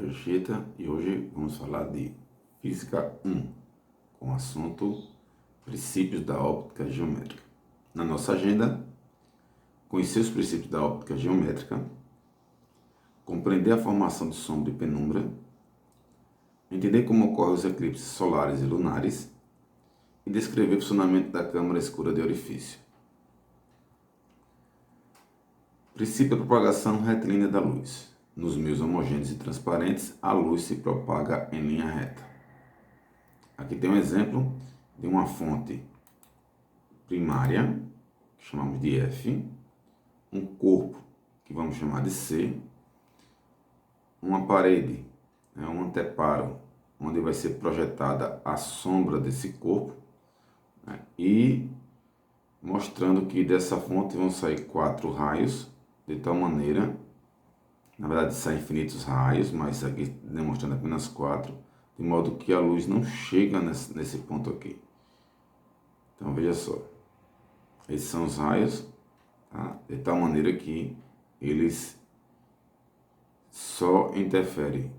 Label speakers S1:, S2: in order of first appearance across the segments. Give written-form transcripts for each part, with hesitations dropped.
S1: Yoshida e hoje vamos falar de Física 1, com o assunto Princípios da Óptica Geométrica. Na nossa agenda, conhecer os princípios da óptica geométrica, compreender a formação de sombra e penumbra, entender como ocorrem os eclipses solares e lunares e descrever o funcionamento da câmara escura de orifício. Princípio da propagação retilínea da luz. Nos meios homogêneos e transparentes, a luz se propaga em linha reta. Aqui tem um exemplo de uma fonte primária, que chamamos de F, um corpo, que vamos chamar de C, uma parede, um anteparo, onde vai ser projetada a sombra desse corpo, e mostrando que dessa fonte vão sair 4 raios, de tal maneira, na verdade saem infinitos raios, mas aqui demonstrando apenas 4, de modo que a luz não chega nesse ponto aqui. Então veja só, esses são os raios, tá? De tal maneira que eles só interferem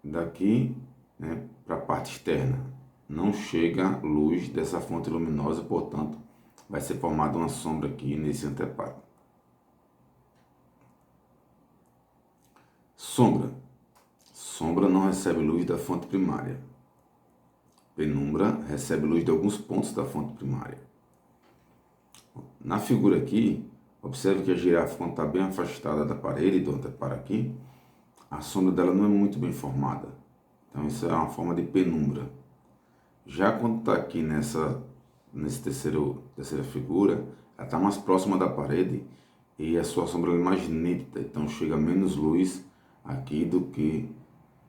S1: daqui, para a parte externa. Não chega luz dessa fonte luminosa, portanto, vai ser formada uma sombra aqui nesse anteparo. Sombra. Sombra não recebe luz da fonte primária. Penumbra recebe luz de alguns pontos da fonte primária. Na figura aqui, observe que a girafa, quando está bem afastada da parede, do anteparo aqui, a sombra dela não é muito bem formada. Então isso é uma forma de penumbra. Já quando está aqui nessa terceira figura, ela está mais próxima da parede e a sua sombra é mais nítida, então chega menos luz aqui do que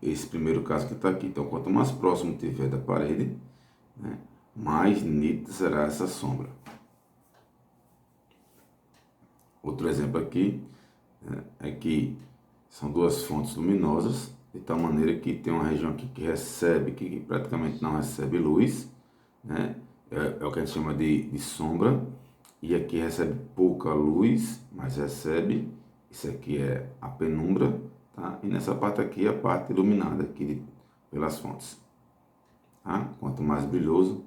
S1: esse primeiro caso que está aqui. Então quanto mais próximo tiver da parede, mais nítida será essa sombra. Outro exemplo aqui é que são duas fontes luminosas, de tal maneira que tem uma região aqui que praticamente não recebe luz, é o que a gente chama de sombra, e aqui recebe pouca luz, mas recebe, isso aqui é a penumbra, tá? E nessa parte aqui é a parte iluminada aqui pelas fontes. Tá? Quanto mais brilhoso,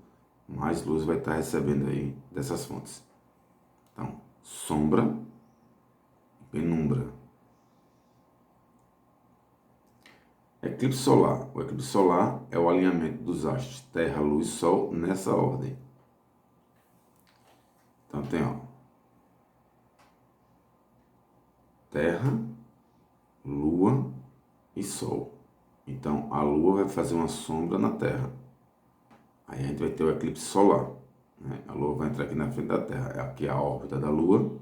S1: mais luz vai estar recebendo aí dessas fontes. Então, sombra e penumbra. Eclipse solar. O eclipse solar é o alinhamento dos astros Terra, Luz e Sol nessa ordem. Então tem, Terra, Lua e Sol. Então a Lua vai fazer uma sombra na Terra. Aí a gente vai ter o eclipse solar. A Lua vai entrar aqui na frente da Terra. Aqui é a órbita da Lua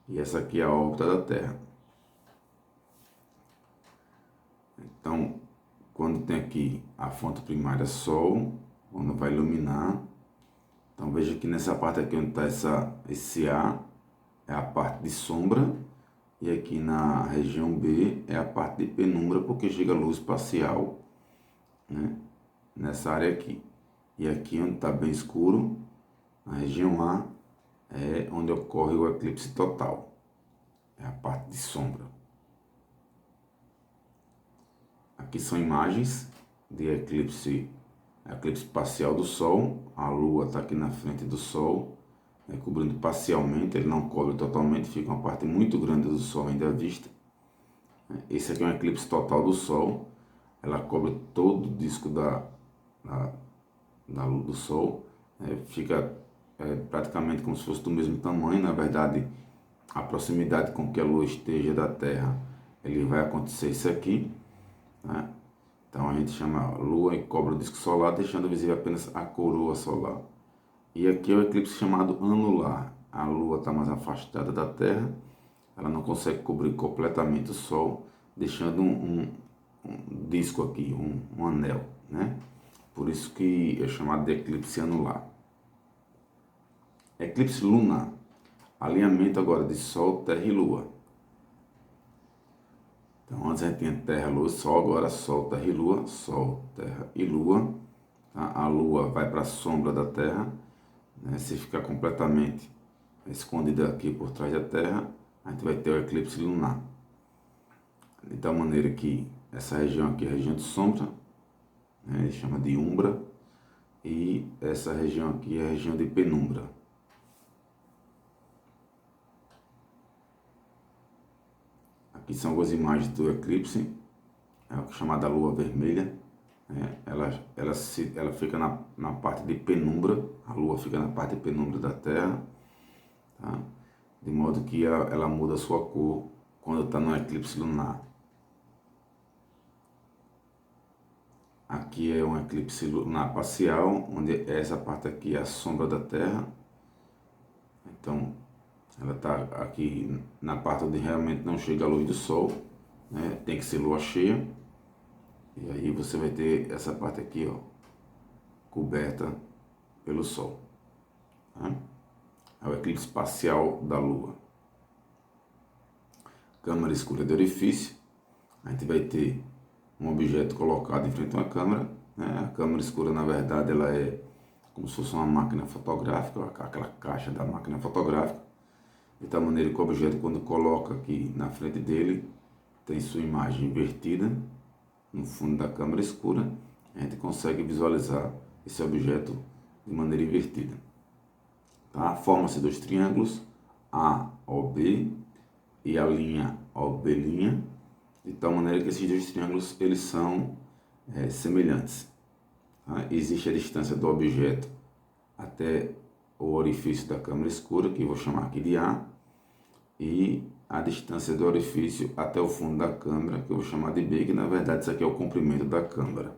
S1: e essa aqui é a órbita da Terra. Então, quando tem aqui a fonte primária Sol, quando vai iluminar, então veja que nessa parte aqui onde está esse A, é a parte de sombra, e aqui na região B é a parte de penumbra, porque chega luz parcial, nessa área aqui. E aqui onde está bem escuro, na região A, é onde ocorre o eclipse total, é a parte de sombra. Aqui são imagens de eclipse parcial do Sol. A Lua está aqui na frente do Sol, cobrindo parcialmente, ele não cobre totalmente, fica uma parte muito grande do Sol ainda à vista. Esse aqui é um eclipse total do Sol, ela cobre todo o disco da luz do Sol, fica praticamente como se fosse do mesmo tamanho. Na verdade, a proximidade com que a Lua esteja da Terra, ele vai acontecer isso aqui. Então a gente chama a Lua e cobre o disco solar, deixando visível apenas a coroa solar. E aqui é o eclipse chamado anular. A Lua está mais afastada da Terra, ela não consegue cobrir completamente o Sol, deixando um disco aqui, um anel, Por isso que é chamado de eclipse anular. Eclipse lunar, alinhamento agora de Sol, Terra e Lua. Então, antes a gente tinha Terra, Lua e Sol, agora Sol, Terra e Lua, Sol, Terra e Lua. A Lua vai para a sombra da Terra, se ficar completamente escondida aqui por trás da Terra, a gente vai ter o eclipse lunar. De tal maneira que essa região aqui é a região de sombra, né? Ele chama de umbra, e essa região aqui é a região de penumbra. Aqui são algumas imagens do eclipse, é a chamada lua vermelha, né? Ela fica na parte de penumbra, a lua fica na parte de penumbra da Terra, tá? De modo que ela muda a sua cor quando está no eclipse lunar. Aqui é um eclipse lunar parcial, onde essa parte aqui é a sombra da Terra. Então, ela está aqui na parte onde realmente não chega a luz do Sol, né? Tem que ser lua cheia. E aí você vai ter essa parte aqui, ó, coberta pelo Sol. Tá? É o eclipse parcial da Lua. Câmara escura de orifício. A gente vai ter um objeto colocado em frente a uma câmera, né? A câmera escura, na verdade, ela é como se fosse uma máquina fotográfica, aquela caixa da máquina fotográfica, de tal maneira que o objeto, quando coloca aqui na frente dele, tem sua imagem invertida no fundo da câmera escura. A gente consegue visualizar esse objeto de maneira invertida. Tá? Forma-se dois triângulos, AOB e a linha OB', de tal maneira que esses dois triângulos eles são semelhantes. Tá? Existe a distância do objeto até o orifício da câmara escura, que eu vou chamar aqui de A, e a distância do orifício até o fundo da câmara, que eu vou chamar de B, que na verdade isso aqui é o comprimento da câmara.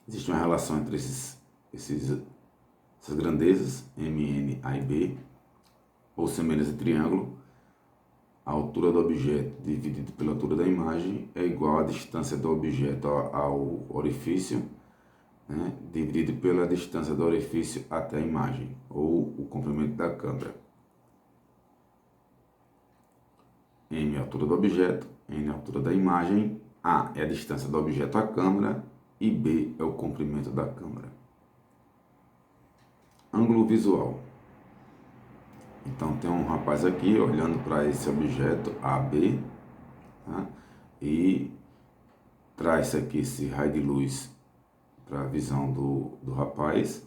S1: Existe uma relação entre essas grandezas, M, N, A e B, ou semelhança de triângulo. A altura do objeto dividido pela altura da imagem é igual à distância do objeto ao orifício, né, dividido pela distância do orifício até a imagem, ou o comprimento da câmera. M é a altura do objeto, N é a altura da imagem, A é a distância do objeto à câmera e B é o comprimento da câmera. Ângulo visual. Então tem um rapaz aqui olhando para esse objeto AB, tá? E traz aqui esse raio de luz para a visão do rapaz,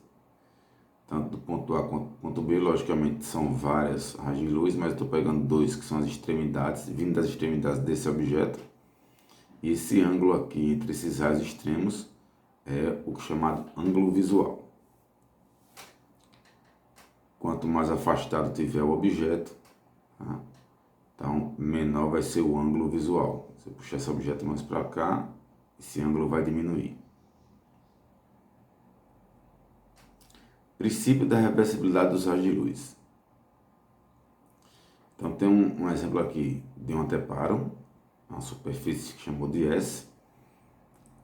S1: tanto do ponto A quanto do ponto B. Logicamente são várias raios de luz, mas estou pegando dois que são as extremidades, vindo das extremidades desse objeto. E esse ângulo aqui entre esses raios extremos é o chamado ângulo visual. Quanto mais afastado tiver o objeto, tá? Então menor vai ser o ângulo visual. Se eu puxar esse objeto mais para cá, esse ângulo vai diminuir. Princípio da reversibilidade dos raios de luz. Então tem um exemplo aqui de um anteparo, uma superfície que chamou de S.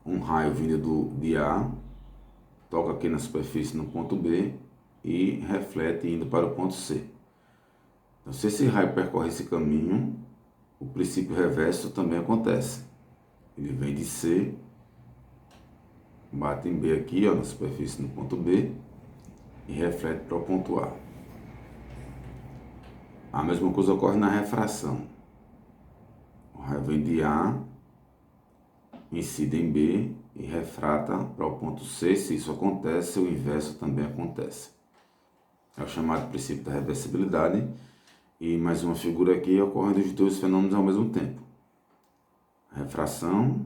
S1: Um raio vindo de A, toca aqui na superfície no ponto B e reflete indo para o ponto C. Então, se esse raio percorre esse caminho, o princípio reverso também acontece. Ele vem de C, bate em B aqui, ó, na superfície no ponto B e reflete para o ponto A. A mesma coisa ocorre na refração. O raio vem de A, incide em B e refrata para o ponto C. Se isso acontece, o inverso também acontece. É o chamado princípio da reversibilidade. E mais uma figura aqui, ocorrem os dois fenômenos ao mesmo tempo. Refração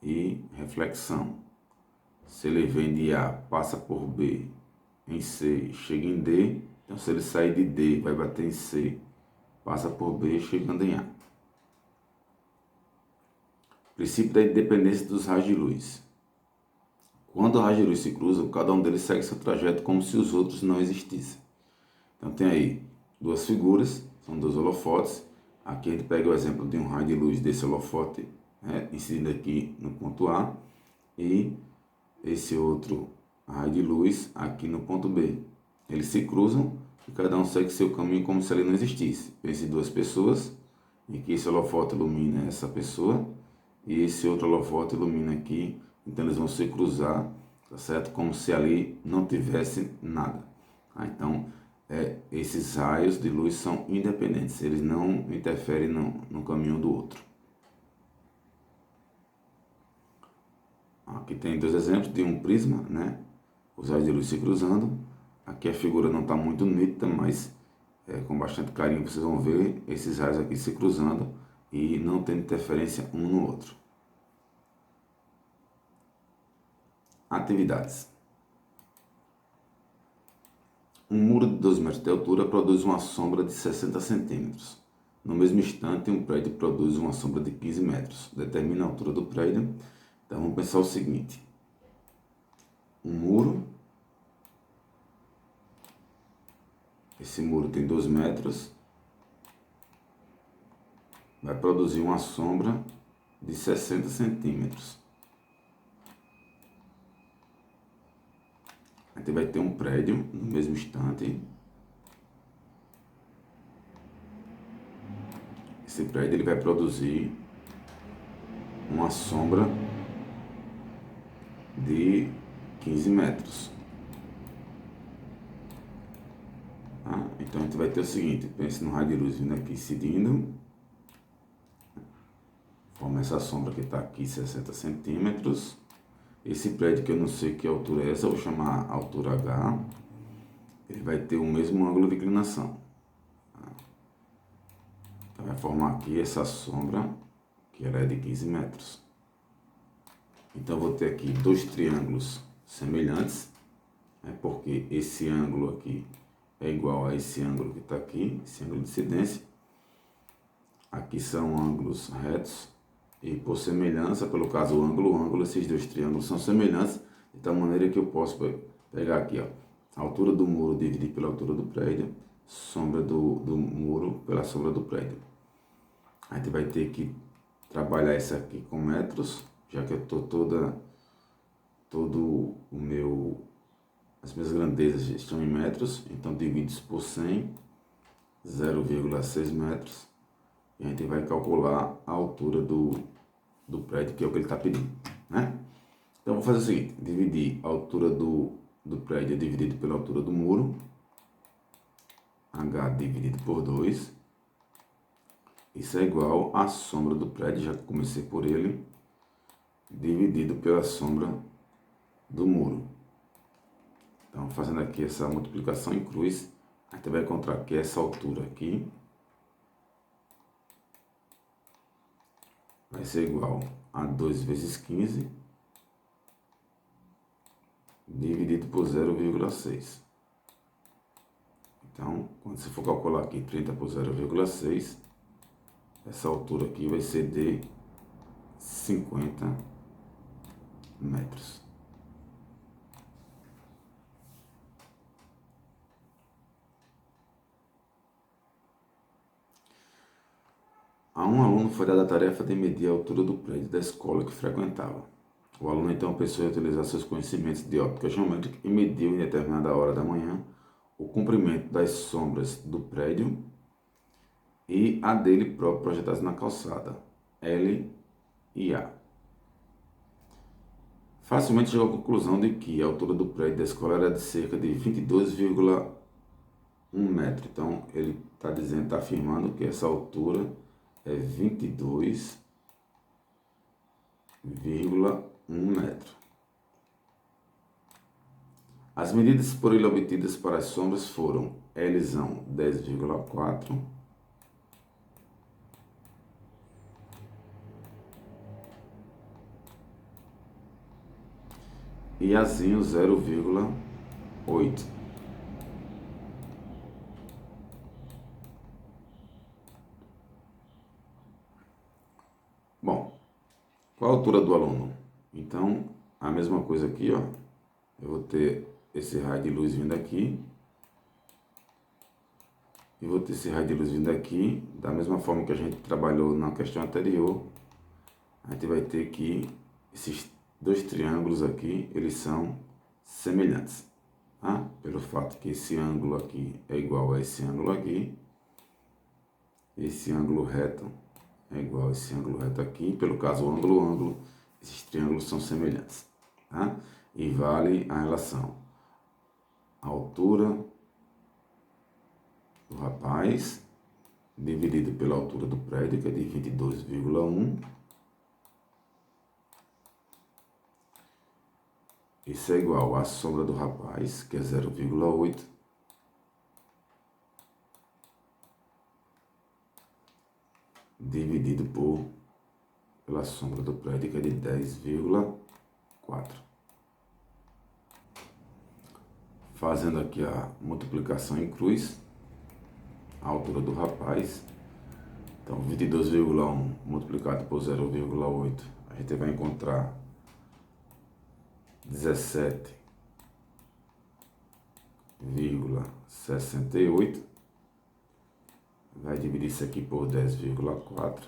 S1: e reflexão. Se ele vem de A, passa por B, em C, chega em D. Então, se ele sair de D, vai bater em C, passa por B, chegando em A. Princípio da independência dos raios de luz. Quando os raios de luz se cruzam, cada um deles segue seu trajeto como se os outros não existissem. Então tem aí duas figuras, são dois holofotes. Aqui a gente pega o exemplo de um raio de luz desse holofote, né, incidindo aqui no ponto A, e esse outro raio de luz aqui no ponto B. Eles se cruzam e cada um segue seu caminho como se ele não existisse. Pense em duas pessoas, em que esse holofote ilumina essa pessoa e esse outro holofote ilumina aqui. Então eles vão se cruzar, tá certo? Como se ali não tivesse nada. Tá? Então esses raios de luz são independentes, eles não interferem no caminho do outro. Aqui tem dois exemplos de um prisma, né? Os raios de luz se cruzando. Aqui a figura não está muito nítida, mas com bastante carinho vocês vão ver esses raios aqui se cruzando e não tendo interferência um no outro. Atividades. Um muro de 2 metros de altura produz uma sombra de 60 centímetros. No mesmo instante, um prédio produz uma sombra de 15 metros. Determina a altura do prédio. Então vamos pensar o seguinte. Um muro. Esse muro tem 2 metros. Vai produzir uma sombra de 60 centímetros. A gente vai ter um prédio no mesmo instante. Esse prédio ele vai produzir uma sombra de 15 metros. Tá? Então a gente vai ter o seguinte, pense no raio de luz vindo aqui incidindo. Forma essa sombra que está aqui, 60 centímetros. Esse prédio que eu não sei que altura é essa, eu vou chamar altura H. Ele vai ter o mesmo ângulo de inclinação. Então vai formar aqui essa sombra, que ela é de 15 metros. Então eu vou ter aqui dois triângulos semelhantes, porque esse ângulo aqui é igual a esse ângulo que está aqui, esse ângulo de incidência. Aqui são ângulos retos. E por semelhança, pelo caso o ângulo, esses dois triângulos são semelhantes, de tal maneira que eu posso pegar aqui, ó, a altura do muro dividir pela altura do prédio, sombra do muro pela sombra do prédio. A gente vai ter que trabalhar isso aqui com metros, já que eu estou as minhas grandezas estão em metros, então divido isso por 100, 0,6 metros. E a gente vai calcular a altura do prédio, que é o que ele está pedindo, né? Então, vou fazer o seguinte, dividir a altura do prédio dividido pela altura do muro, H dividido por 2, isso é igual à sombra do prédio, já que comecei por ele, dividido pela sombra do muro. Então, fazendo aqui essa multiplicação em cruz, a gente vai encontrar que essa altura aqui vai ser igual a 2 vezes 15 dividido por 0,6. Então, quando você for calcular aqui 30 por 0,6, essa altura aqui vai ser de 50 metros. A um aluno foi dada a tarefa de medir a altura do prédio da escola que frequentava. O aluno então pensou em utilizar seus conhecimentos de óptica geométrica e mediu em determinada hora da manhã o comprimento das sombras do prédio e a dele próprio projetadas na calçada, L e A. Facilmente chegou à conclusão de que a altura do prédio da escola era de cerca de 22,1 metro. Então ele está afirmando que essa altura é 22,1 metro. As medidas por ele obtidas para as sombras foram Lzão 10,4, e Azinho 0,8. Bom, qual a altura do aluno? Então, a mesma coisa aqui, ó. Eu vou ter esse raio de luz vindo aqui. E vou ter esse raio de luz vindo aqui. Da mesma forma que a gente trabalhou na questão anterior. A gente vai ter que esses dois triângulos aqui, eles são semelhantes. Tá? Pelo fato que esse ângulo aqui é igual a esse ângulo aqui. Esse ângulo reto é igual a esse ângulo reto aqui. Pelo caso, ângulo, esses triângulos são semelhantes. Tá? E vale a relação. A altura do rapaz dividido pela altura do prédio, que é de 22,1. Isso é igual à sombra do rapaz, que é 0,8, dividido pela sombra do prédio, que é de 10,4. Fazendo aqui a multiplicação em cruz, a altura do rapaz. Então, 22,1 multiplicado por 0,8, a gente vai encontrar 17,68. Vai dividir isso aqui por 10,4.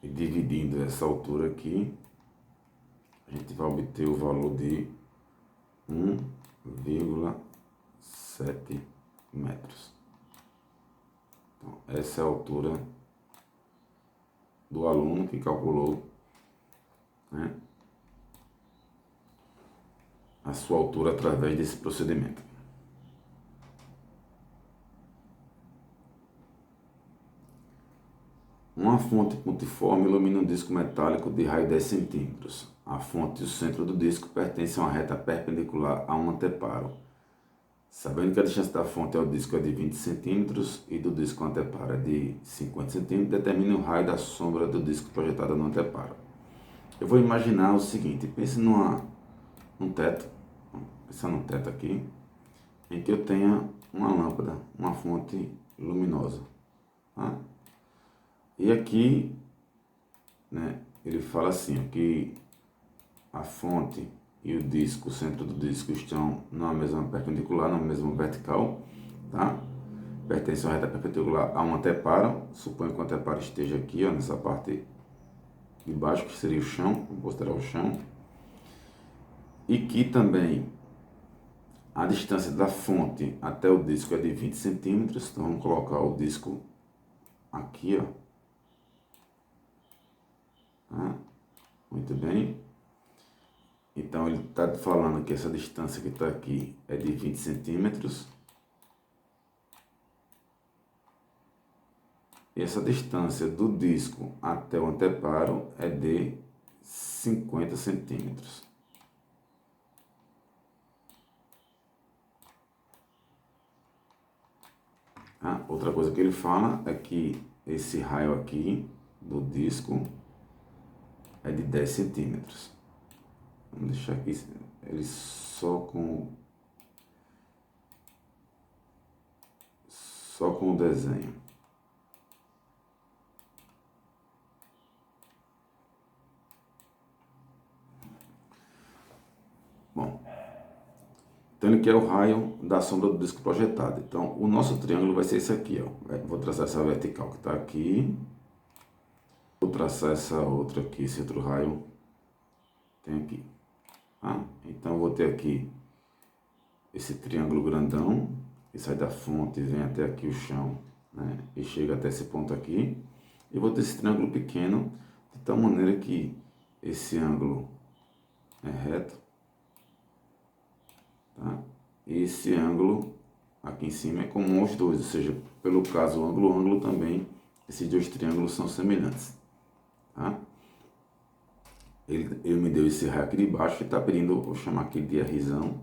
S1: E dividindo essa altura aqui, a gente vai obter o valor de 1,7 metros. Então, essa é a altura do aluno que calculou, né, a sua altura através desse procedimento. Uma fonte pontiforme ilumina um disco metálico de raio 10 centímetros. A fonte e o centro do disco pertencem a uma reta perpendicular a um anteparo. Sabendo que a distância da fonte ao disco é de 20 centímetros e do disco ao anteparo é de 50 centímetros, determine o raio da sombra do disco projetada no anteparo. Eu vou imaginar o seguinte, pense num teto, pensar num teto aqui, em que eu tenha uma lâmpada, uma fonte luminosa. Tá? E aqui, né, ele fala assim, que a fonte e o disco, o centro do disco estão na mesma perpendicular, na mesma vertical, tá? Pertence a uma reta perpendicular a um anteparo, suponho que o anteparo esteja aqui, ó, nessa parte de baixo, que seria o chão, vamos considerar o chão, e que também a distância da fonte até o disco é de 20 centímetros, então vamos colocar o disco aqui, ó. Tá? Muito bem. Então ele está falando que essa distância que está aqui é de 20 centímetros. E essa distância do disco até o anteparo é de 50 centímetros. Outra coisa que ele fala é que esse raio aqui do disco é de 10 centímetros. Vamos deixar aqui ele só com o desenho. Bom, então ele quer o raio da sombra do disco projetado. Então o nosso triângulo vai ser esse aqui, ó. Vou traçar essa vertical que está aqui. Vou traçar essa outra aqui, esse outro raio tem aqui. Então eu vou ter aqui esse triângulo grandão, que sai da fonte e vem até aqui o chão, né? E chega até esse ponto aqui. E vou ter esse triângulo pequeno, de tal maneira que esse ângulo é reto, tá? E esse ângulo aqui em cima é comum aos dois, ou seja, pelo caso ângulo também, esses dois triângulos são semelhantes. Tá? Ele me deu esse raio aqui de baixo e está pedindo, vou chamar aqui de Rzão,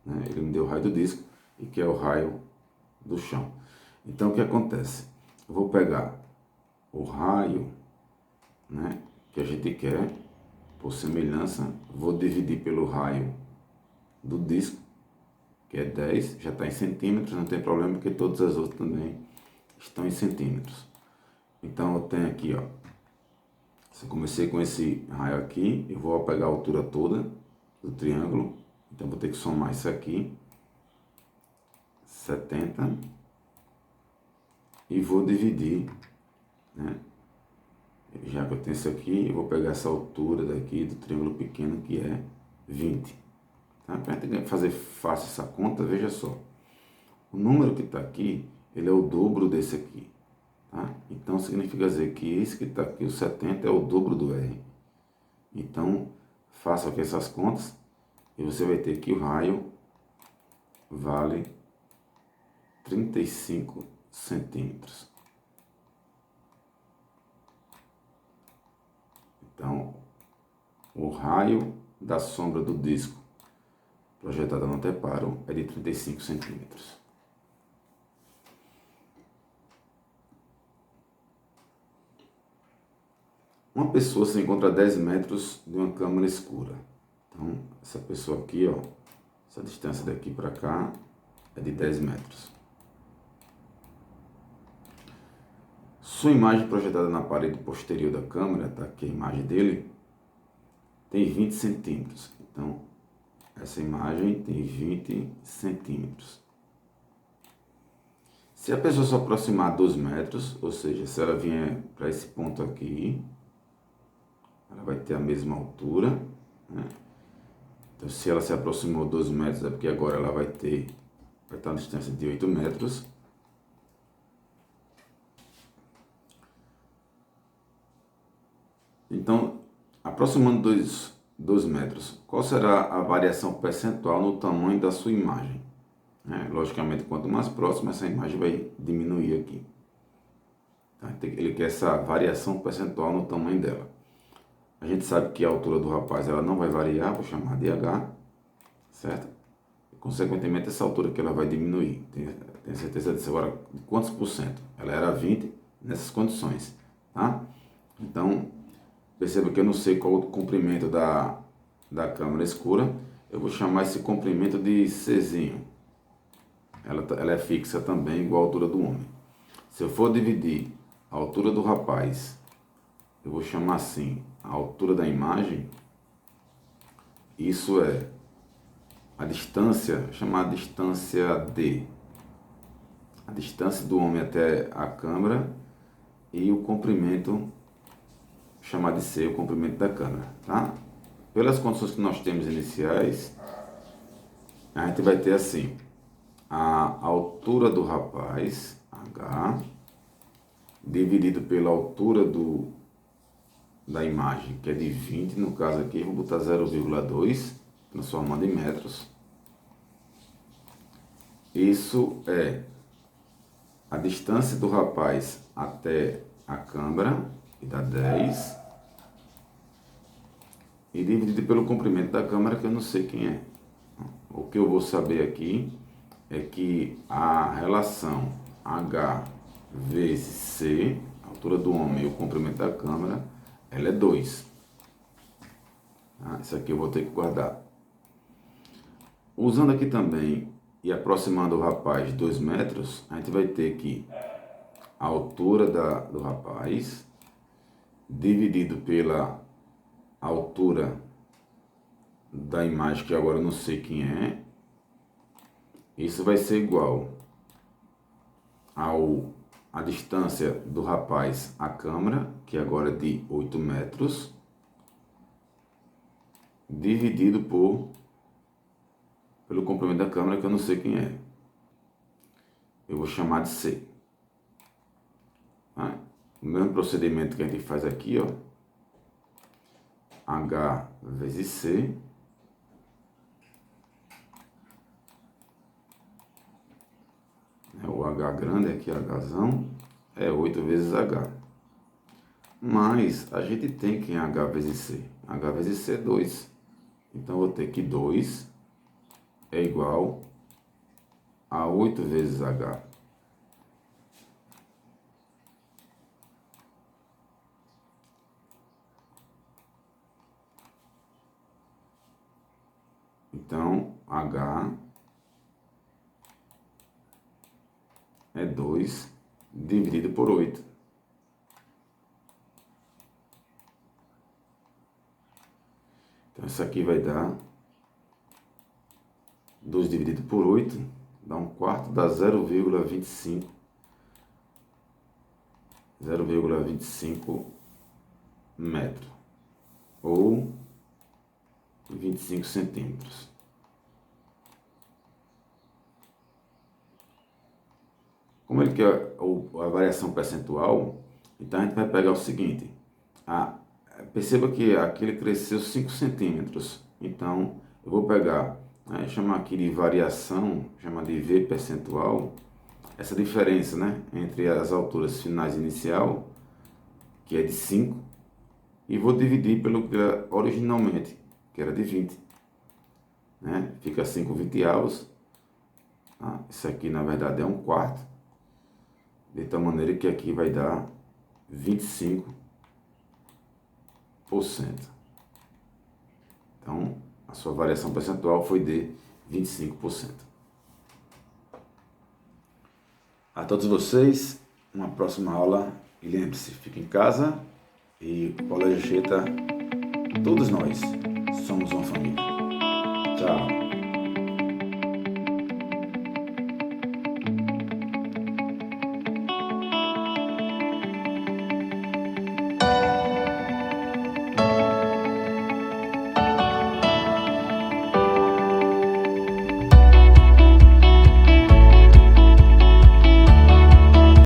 S1: né? Ele me deu o raio do disco e que é o raio do chão. Então o que acontece? Eu vou pegar o raio, né, que a gente quer, por semelhança, vou dividir pelo raio do disco, que é 10, já está em centímetros, não tem problema, porque todas as outras também estão em centímetros. Então eu tenho aqui, ó, se eu comecei com esse raio aqui, eu vou pegar a altura toda do triângulo, então vou ter que somar isso aqui, 70, e vou dividir, né? Já que eu tenho isso aqui, eu vou pegar essa altura daqui do triângulo pequeno, que é 20. Tá? Para fazer fácil essa conta, veja só. O número que está aqui, ele é o dobro desse aqui. Tá? Então significa dizer que esse que está aqui, o 70, é o dobro do R. Então, faça aqui essas contas e você vai ter que o raio vale 35 centímetros. Então, o raio da sombra do disco projetada no anteparo é de 35 centímetros. Uma pessoa se encontra a 10 metros de uma câmara escura. Então, essa pessoa aqui, ó, essa distância daqui para cá é de 10 metros. Sua imagem projetada na parede posterior da câmera, tá aqui a imagem dele, tem 20 centímetros. Então, essa imagem tem 20 centímetros. Se a pessoa se aproximar 2 metros, ou seja, se ela vier para esse ponto aqui, ela vai ter a mesma altura, né? Então, se ela se aproximou 2 metros, é porque agora ela vai estar a distância de 8 metros. Então, aproximando 2 metros, qual será a variação percentual no tamanho da sua imagem? Logicamente, quanto mais próximo, essa imagem vai diminuir aqui. Tá? Ele quer essa variação percentual no tamanho dela. A gente sabe que a altura do rapaz ela não vai variar, vou chamar de H, certo? E, consequentemente, essa altura que ela vai diminuir. Tenho certeza disso agora, de quantos por cento? Ela era 20 nessas condições, tá? Então, perceba que eu não sei qual o comprimento da câmara escura. Eu vou chamar esse comprimento de Czinho. Ela é fixa também, igual a altura do homem. Se eu for dividir a altura do rapaz, eu vou chamar assim, a altura da imagem, isso é a distância, chamar distância D. A distância do homem até a câmera e o comprimento, chamar de C, o comprimento da câmera, tá? Pelas condições que nós temos iniciais, a gente vai ter assim, a altura do rapaz, H, dividido pela altura da imagem, que é de 20, no caso aqui, vou botar 0,2, transformando em metros. Isso é a distância do rapaz até a câmera, que dá 10, e dividido pelo comprimento da câmera, que eu não sei quem é. O que eu vou saber aqui é que a relação H vezes C, a altura do homem e o comprimento da câmera, ela é 2. Isso aqui eu vou ter que guardar. Usando aqui também e aproximando o rapaz 2 metros, a gente vai ter que a altura do rapaz dividido pela altura da imagem, que agora eu não sei quem é, isso vai ser igual a distância do rapaz à câmera, que agora é de 8 metros, dividido pelo comprimento da câmera, que eu não sei quem é. Eu vou chamar de C. O mesmo procedimento que a gente faz aqui, ó, H vezes C, o H grande aqui, Hzão, é 8 vezes H. Mas a gente tem que em H vezes C. H vezes C é 2. Então eu vou ter que 2 é igual a 8 vezes H. Então, H é 2 dividido por 8. Então, isso aqui vai dar 2 dividido por 8, dá 1/4, dá 0,25. 0,25 metros. Ou 25 centímetros. Como ele quer a variação percentual, então a gente vai pegar o seguinte. Perceba que aqui ele cresceu 5 centímetros. Então, eu vou pegar, chamar aqui de variação, chamar de V percentual, essa diferença, né, entre as alturas finais inicial, que é de 5, e vou dividir pelo que era originalmente, que era de 20. Né? Fica 5 vinteavos. Tá? Isso aqui na verdade é 1/4. De tal maneira que aqui vai dar 25%. Então, a sua variação percentual foi de 25%. A todos vocês, uma próxima aula. E lembre-se, fique em casa e o Colégio Anchieta, todos nós somos uma família. Tchau.